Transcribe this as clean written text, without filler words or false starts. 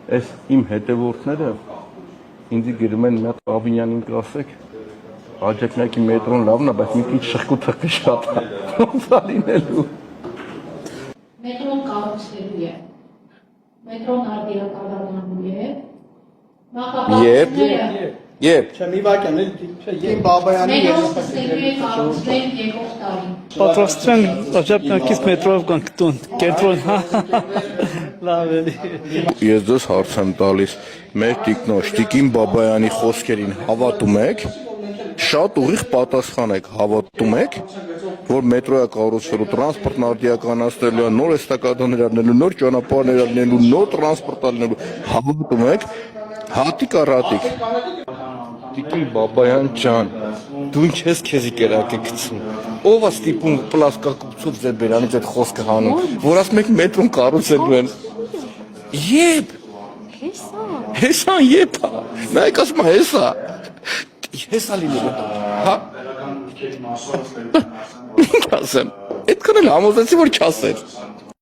Այս իմ հետևորդները ինձ գրում են մի հատ Աբինյանին կասեք, աջակնակի մետրոն լավն է, բայց մի քիչ շղկութղկը շատ է։ Ոնց է լինելու։ Մետրոն կառուցվելու է։ Մետրոն արդիականանալու է։ Նախապատրաստները Երբ։ Չէ, մի վայրկյան, Իմ Բաբայանի մետրոն սկսելու է կառուցվել եկող տարի։ Պատրաստվեն աջակնակից մետրով գանք տուն, կենտրոն, լավ էլի։ Ես ձեզ հարց եմ տալիս, մեր տիկնոջ Տիկին Բաբայանի խոսքերին հավատում եք, շատ ուղիղ պատասխանեք, հավատում եք, որ մետրո է կառուցվելու, տրանսպորտն արդիականացնելու, նոր էստակադաներ առնելու, նոր ճանապարհներ առնելու, նոր տրանսպորտ առնելու, հավատում եք, հատիկ առատիկ։ Տիկին Բաբայան ջան, դու ինչ ես քեզի կերակը գցում։ Ով է ստիպում պլասկակուպցով ձեր բերանից այդ խոսքը հանում, որ ասում եք մետրոն կառուցելու են։ Եբ։ Հեսա եփա։ Նայեք ասում է հեսա։ Հեսա լինելու։ Հա։ Ասեմ, այդքան էլ համոզեցի որ չասեր։